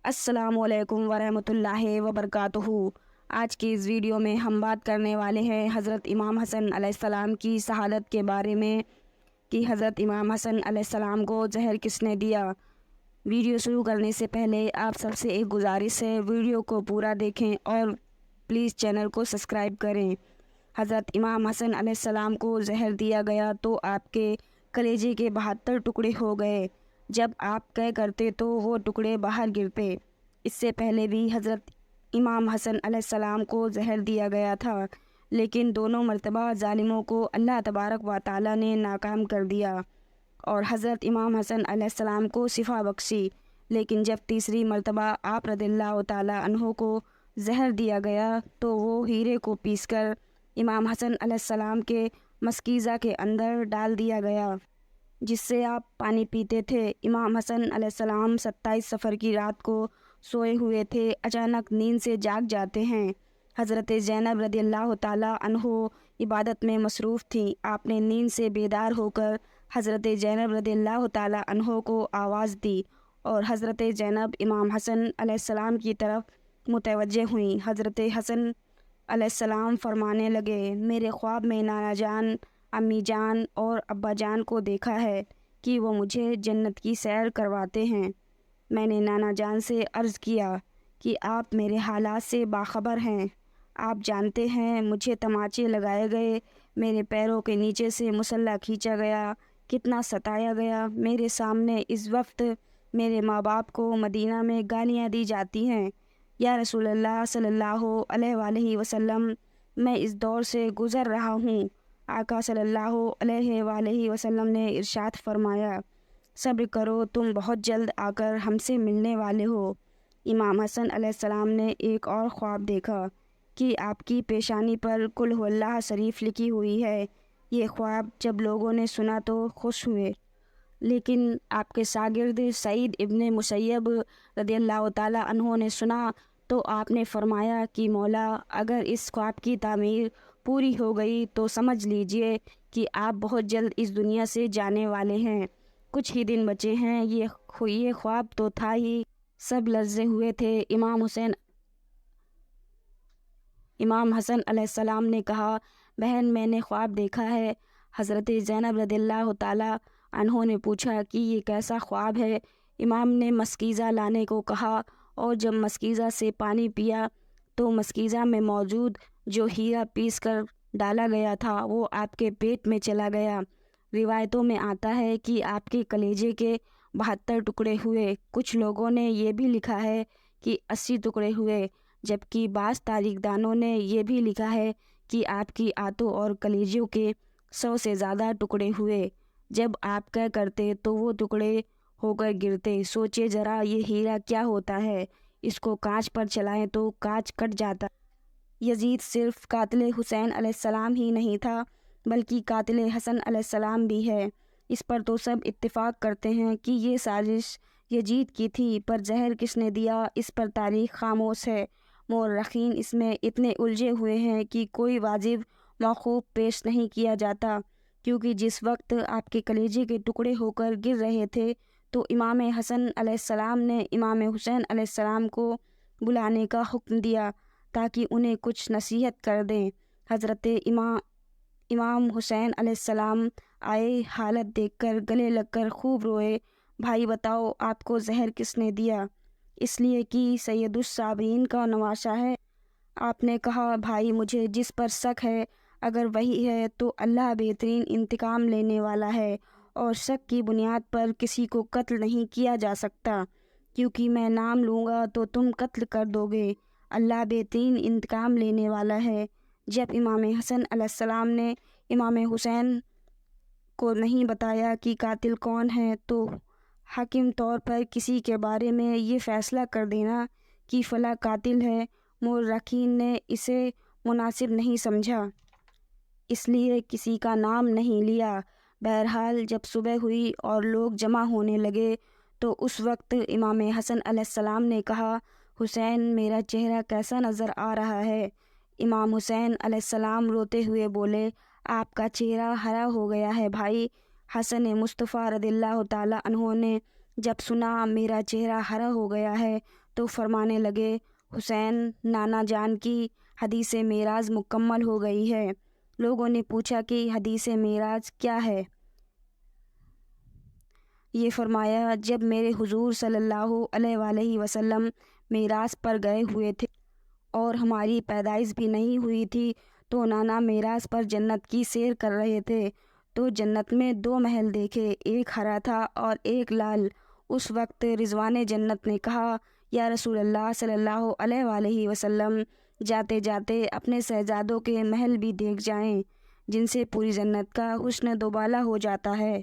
السلام علیکم ورحمۃ اللہ وبرکاتہ۔ آج کی اس ویڈیو میں ہم بات کرنے والے ہیں حضرت امام حسن علیہ السلام کی شہادت کے بارے میں کہ حضرت امام حسن علیہ السلام کو زہر کس نے دیا۔ ویڈیو شروع کرنے سے پہلے آپ سب سے ایک گزارش ہے، ویڈیو کو پورا دیکھیں اور پلیز چینل کو سبسکرائب کریں۔ حضرت امام حسن علیہ السلام کو زہر دیا گیا تو آپ کے کلیجے کے 72 ٹکڑے ہو گئے۔ جب آپ طے کرتے تو وہ ٹکڑے باہر گرتے۔ اس سے پہلے بھی حضرت امام حسن علیہ السلام کو زہر دیا گیا تھا، لیکن دونوں مرتبہ ظالموں کو اللہ تبارک و تعالی نے ناکام کر دیا اور حضرت امام حسن علیہ السلام کو شفا بخشی۔ لیکن جب تیسری مرتبہ آپ رضی اللہ تعالی عنہ کو زہر دیا گیا تو وہ ہیرے کو پیس کر امام حسن علیہ السلام کے مشکیزہ کے اندر ڈال دیا گیا، جس سے آپ پانی پیتے تھے۔ امام حسن علیہ السلام 27 صفر کی رات کو سوئے ہوئے تھے، اچانک نیند سے جاگ جاتے ہیں۔ حضرت زینب رضی اللہ تعالیٰ عنہ عبادت میں مصروف تھیں۔ آپ نے نیند سے بیدار ہو کر حضرت زینب رضی اللہ تعالیٰ عنہ کو آواز دی اور حضرت زینب امام حسن علیہ السلام کی طرف متوجہ ہوئیں۔ حضرت حسن علیہ السلام فرمانے لگے، میرے خواب میں نانا جان، امی جان اور ابا جان کو دیکھا ہے کہ وہ مجھے جنت کی سیر کرواتے ہیں۔ میں نے نانا جان سے عرض کیا کہ آپ میرے حالات سے باخبر ہیں، آپ جانتے ہیں مجھے تماچے لگائے گئے، میرے پیروں کے نیچے سے مسلح کھینچا گیا، کتنا ستایا گیا۔ میرے سامنے اس وقت میرے ماں باپ کو مدینہ میں گالیاں دی جاتی ہیں۔ یا رسول اللہ صلی اللہ علیہ وآلہ وسلم، میں اس دور سے گزر رہا ہوں۔ آقا صلی اللہ علیہ وآلہ وسلم نے ارشاد فرمایا، صبر کرو، تم بہت جلد آ کر ہم سے ملنے والے ہو۔ امام حسن علیہ السلام نے ایک اور خواب دیکھا کہ آپ کی پیشانی پر قل هو اللہ شریف لکھی ہوئی ہے۔ یہ خواب جب لوگوں نے سنا تو خوش ہوئے، لیکن آپ کے شاگرد سعید ابن مسیب رضی اللہ تعالیٰ عنہ نے سنا تو آپ نے فرمایا کہ مولا، اگر اس خواب کی تعمیر پوری ہو گئی تو سمجھ لیجئے کہ آپ بہت جلد اس دنیا سے جانے والے ہیں، کچھ ہی دن بچے ہیں۔ یہ خواب تو تھا ہی۔ سب لرزے ہوئے تھے۔ امام حسن علیہ السلام نے کہا، بہن میں نے خواب دیکھا ہے۔ حضرت زینب رضی اللہ تعالیٰ عنہ نے پوچھا کہ یہ کیسا خواب ہے؟ امام نے مشکیزہ لانے کو کہا اور جب مشکیزہ سے پانی پیا تو مشکیزہ میں موجود جو ہیرا پیس کر ڈالا گیا تھا وہ آپ کے پیٹ میں چلا گیا۔ روایتوں میں آتا ہے کہ آپ کے کلیجے کے 72 ٹکڑے ہوئے۔ کچھ لوگوں نے یہ بھی لکھا ہے کہ 80 ٹکڑے ہوئے، جبکہ بعض تاریخ دانوں نے یہ بھی لکھا ہے کہ آپ کی آنتوں اور کلیجوں کے 100 سے زیادہ ٹکڑے ہوئے۔ جب آپ طے کرتے تو وہ ٹکڑے ہو کر گرتے۔ سوچے ذرا، یہ ہیرا کیا ہوتا ہے، اس کو کانچ پر چلائیں تو کانچ کٹ جاتا۔ یزید صرف قاتل حسین علیہ السلام ہی نہیں تھا بلکہ قاتل حسن علیہ السلام بھی ہے۔ اس پر تو سب اتفاق کرتے ہیں کہ یہ سازش یزید کی تھی، پر زہر کس نے دیا اس پر تاریخ خاموش ہے۔ مورخین اس میں اتنے الجھے ہوئے ہیں کہ کوئی واجب موقوف پیش نہیں کیا جاتا، کیونکہ جس وقت آپ کے کلیجے کے ٹکڑے ہو کر گر رہے تھے تو امام حسن علیہ السلام نے امام حسین علیہ السلام کو بلانے کا حکم دیا تاکہ انہیں کچھ نصیحت کر دیں۔ حضرت امام حسین علیہ السلام آئے، حالت دیکھ کر گلے لگ کر خوب روئے۔ بھائی بتاؤ، آپ کو زہر کس نے دیا؟ اس لیے کہ سید الصابرین کا نواسہ ہے۔ آپ نے کہا، بھائی مجھے جس پر شک ہے اگر وہی ہے تو اللہ بہترین انتقام لینے والا ہے، اور شک کی بنیاد پر کسی کو قتل نہیں کیا جا سکتا، کیونکہ میں نام لوں گا تو تم قتل کر دو گے۔ اللہ بہترین انتقام لینے والا ہے۔ جب امام حسن علیہ السلام نے امام حسین کو نہیں بتایا کہ قاتل کون ہے تو حاکم طور پر کسی کے بارے میں یہ فیصلہ کر دینا کہ فلاں قاتل ہے، مورخین نے اسے مناسب نہیں سمجھا، اس لیے کسی کا نام نہیں لیا۔ بہرحال جب صبح ہوئی اور لوگ جمع ہونے لگے تو اس وقت امام حسن علیہ السلام نے کہا، حسین میرا چہرہ کیسا نظر آ رہا ہے؟ امام حسین علیہ السلام روتے ہوئے بولے، آپ کا چہرہ ہرا ہو گیا ہے بھائی۔ حسن مصطفیٰ رضی اللہ تعالیٰ عنہ نے جب سنا میرا چہرہ ہرا ہو گیا ہے تو فرمانے لگے، حسین نانا جان کی حدیث معراج مکمل ہو گئی ہے۔ لوگوں نے پوچھا کہ حدیث معراج کیا ہے؟ یہ فرمایا، جب میرے حضور صلی اللہ علیہ وآلہ وسلم معراج پر گئے ہوئے تھے اور ہماری پیدائش بھی نہیں ہوئی تھی تو نانا معراج پر جنت کی سیر کر رہے تھے تو جنت میں 2 محل دیکھے، ایک ہرا تھا اور ایک لال۔ اس وقت رضوان جنت نے کہا، یا رسول اللہ صلی اللہ علیہ وآلہ وسلم، جاتے جاتے اپنے شہزادوں کے محل بھی دیکھ جائیں جن سے پوری جنت کا حسن دوبالا ہو جاتا ہے۔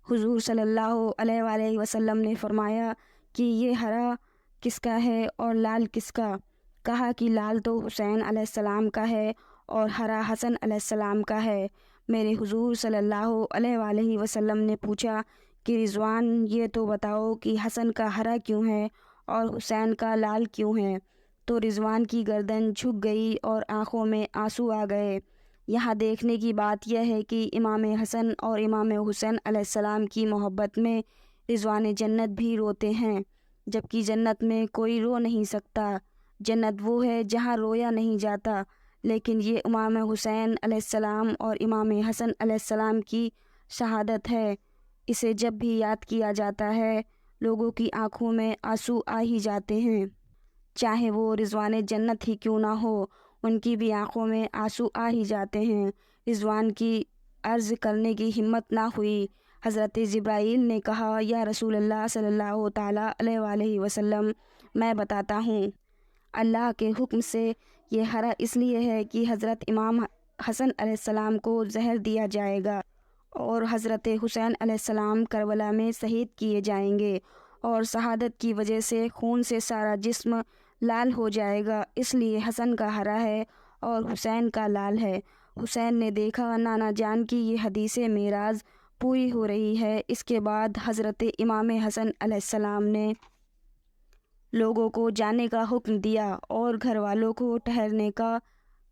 حضور صلی اللہ علیہ وآلہ وسلم نے فرمایا کہ یہ ہرا کس کا ہے اور لال کس کا؟ کہا کہ لال تو حسین علیہ السلام کا ہے اور ہرا حسن علیہ السلام کا ہے۔ میرے حضور صلی اللہ علیہ وآلہ وسلم نے پوچھا کہ رضوان، یہ تو بتاؤ کہ حسن کا ہرا کیوں ہے اور حسین کا لال کیوں ہے؟ تو رضوان کی گردن جھک گئی اور آنکھوں میں آنسو آ گئے۔ یہاں دیکھنے کی بات یہ ہے کہ امام حسن اور امام حسین علیہ السلام کی محبت میں رضوان جنت بھی روتے ہیں، جبکہ جنت میں کوئی رو نہیں سکتا۔ جنت وہ ہے جہاں رویا نہیں جاتا، لیکن یہ امام حسین علیہ السلام اور امام حسن علیہ السلام کی شہادت ہے۔ اسے جب بھی یاد کیا جاتا ہے لوگوں کی آنکھوں میں آنسو آ ہی جاتے ہیں، چاہے وہ رضوان جنت ہی کیوں نہ ہو، ان کی بھی آنکھوں میں آنسو آ ہی جاتے ہیں۔ رضوان کی عرض کرنے کی ہمت نہ ہوئی۔ حضرت جبرائیل نے کہا، یا رسول اللہ صلی اللہ تعالیٰ علیہ وآلہ وسلم، میں بتاتا ہوں۔ اللہ کے حکم سے یہ ہرا اس لیے ہے کہ حضرت امام حسن علیہ السلام کو زہر دیا جائے گا اور حضرت حسین علیہ السلام کربلا میں شہید کیے جائیں گے، اور شہادت کی وجہ سے خون سے سارا جسم لال ہو جائے گا، اس لیے حسن کا ہرا ہے اور حسین کا لال ہے۔ حسین نے دیکھا نانا جان کی یہ حدیث معراج پوری ہو رہی ہے۔ اس کے بعد حضرت امام حسن علیہ السلام نے لوگوں کو جانے کا حکم دیا اور گھر والوں کو ٹھہرنے کا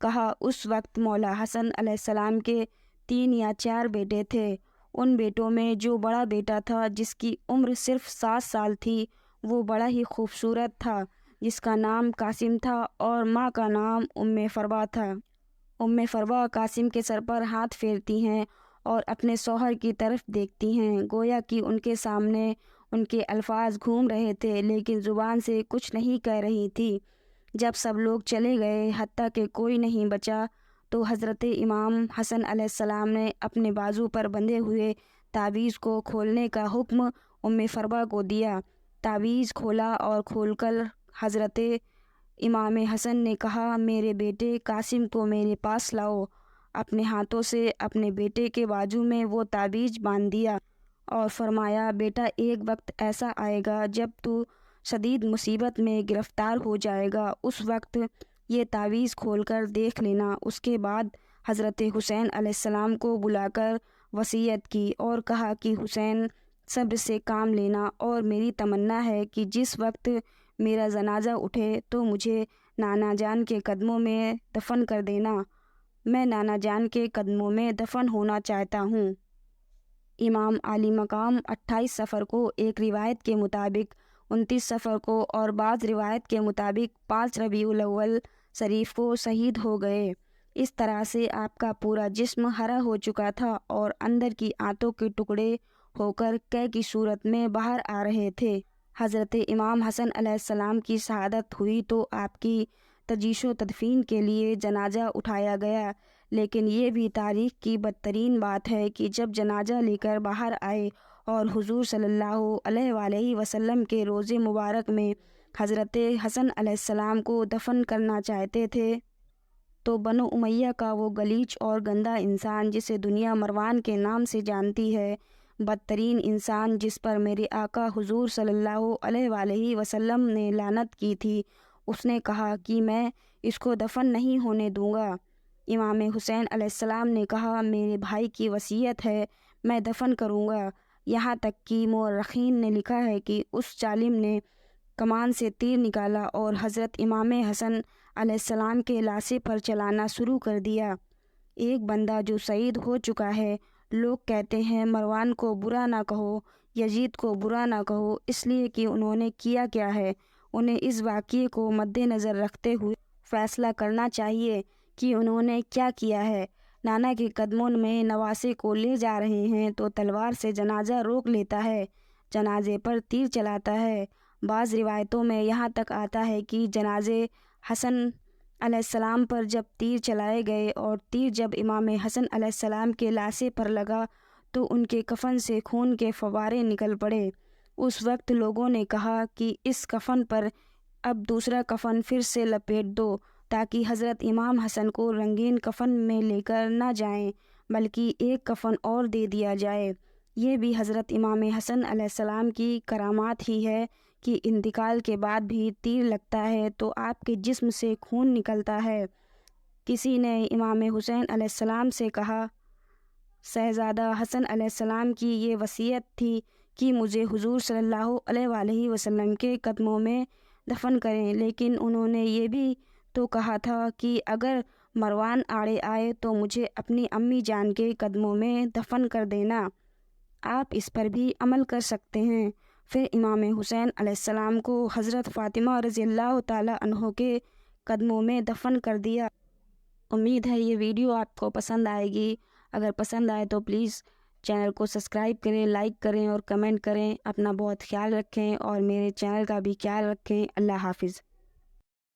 کہا۔ اس وقت مولا حسن علیہ السلام کے 3 یا 4 بیٹے تھے۔ ان بیٹوں میں جو بڑا بیٹا تھا، جس کی عمر صرف 7 سال تھی، وہ بڑا ہی خوبصورت تھا، جس کا نام قاسم تھا اور ماں کا نام فروا تھا۔ فروا قاسم کے سر پر ہاتھ پھیرتی ہیں اور اپنے شوہر کی طرف دیکھتی ہیں، گویا کہ ان کے سامنے ان کے الفاظ گھوم رہے تھے لیکن زبان سے کچھ نہیں کہہ رہی تھی۔ جب سب لوگ چلے گئے، حتیٰ کہ کوئی نہیں بچا، تو حضرت امام حسن علیہ السلام نے اپنے بازو پر بندھے ہوئے تعویذ کو کھولنے کا حکم فروا کو دیا۔ تعویذ کھولا اور کھول کر حضرت امام حسن نے کہا، میرے بیٹے قاسم کو میرے پاس لاؤ۔ اپنے ہاتھوں سے اپنے بیٹے کے بازو میں وہ تعویذ باندھ دیا اور فرمایا، بیٹا، ایک وقت ایسا آئے گا جب تو شدید مصیبت میں گرفتار ہو جائے گا، اس وقت یہ تعویذ کھول کر دیکھ لینا۔ اس کے بعد حضرت حسین علیہ السلام کو بلا کر وصیت کی اور کہا کہ حسین، صبر سے کام لینا، اور میری تمنا ہے کہ جس وقت میرا جنازہ اٹھے تو مجھے نانا جان کے قدموں میں دفن کر دینا۔ میں نانا جان کے قدموں میں دفن ہونا چاہتا ہوں۔ امام عالی مقام 28 صفر کو ایک روایت کے مطابق، 29 صفر کو اور بعض روایت کے مطابق 5 ربیع الاول شریف کو شہید ہو گئے۔ اس طرح سے آپ کا پورا جسم ہرا ہو چکا تھا اور اندر کی آنتوں کے ٹکڑے ہو کر قے کی صورت میں باہر آ رہے تھے۔ حضرت امام حسن علیہ السلام کی شہادت ہوئی تو آپ کی تجیش و تدفین کے لیے جنازہ اٹھایا گیا، لیکن یہ بھی تاریخ کی بدترین بات ہے کہ جب جنازہ لے کر باہر آئے اور حضور صلی اللہ علیہ وآلہ وسلم کے روضے مبارک میں حضرت حسن علیہ السلام کو دفن کرنا چاہتے تھے تو بنو امیہ کا وہ غلیظ اور گندا انسان، جسے دنیا مروان کے نام سے جانتی ہے، بدترین انسان جس پر میرے آقا حضور صلی اللہ علیہ وآلہ وسلم نے لعنت کی تھی، اس نے کہا کہ میں اس کو دفن نہیں ہونے دوں گا۔ امام حسین علیہ السلام نے کہا، میرے بھائی کی وصیت ہے، میں دفن کروں گا۔ یہاں تک کہ مورخین نے لکھا ہے کہ اس ظالم نے کمان سے تیر نکالا اور حضرت امام حسن علیہ السلام کے لاشے پر چلانا شروع کر دیا۔ ایک بندہ جو شہید ہو چکا ہے، لوگ کہتے ہیں مروان کو برا نہ کہو، یزید کو برا نہ کہو، اس لیے کہ انہوں نے کیا کیا ہے؟ انہیں اس واقعے کو مد نظر رکھتے ہوئے فیصلہ کرنا چاہیے کہ انہوں نے کیا کیا ہے۔ نانا کے قدموں میں نواسے کو لے جا رہے ہیں تو تلوار سے جنازہ روک لیتا ہے، جنازے پر تیر چلاتا ہے۔ بعض روایتوں میں یہاں تک آتا ہے کہ جنازے حسن علیہ السلام پر جب تیر چلائے گئے اور تیر جب امام حسن علیہ السلام کے لاشے پر لگا تو ان کے کفن سے خون کے فوارے نکل پڑے۔ اس وقت لوگوں نے کہا کہ اس کفن پر اب دوسرا کفن پھر سے لپیٹ دو تاکہ حضرت امام حسن کو رنگین کفن میں لے کر نہ جائیں بلکہ ایک کفن اور دے دیا جائے۔ یہ بھی حضرت امام حسن علیہ السلام کی کرامات ہی ہے کہ انتقال کے بعد بھی تیر لگتا ہے تو آپ کے جسم سے خون نکلتا ہے۔ کسی نے امام حسین علیہ السلام سے کہا، شہزادہ حسن علیہ السلام کی یہ وصیت تھی کہ مجھے حضور صلی اللہ علیہ وآلہ وسلم کے قدموں میں دفن کریں، لیکن انہوں نے یہ بھی تو کہا تھا کہ اگر مروان آڑے آئے تو مجھے اپنی امی جان کے قدموں میں دفن کر دینا۔ آپ اس پر بھی عمل کر سکتے ہیں۔ پھر امام حسین علیہ السلام کو حضرت فاطمہ رضی اللہ تعالیٰ عنہ کے قدموں میں دفن کر دیا۔ امید ہے یہ ویڈیو آپ کو پسند آئے گی۔ اگر پسند آئے تو پلیز چینل کو سبسکرائب کریں، لائک کریں اور کمنٹ کریں۔ اپنا بہت خیال رکھیں اور میرے چینل کا بھی خیال رکھیں۔ اللہ حافظ۔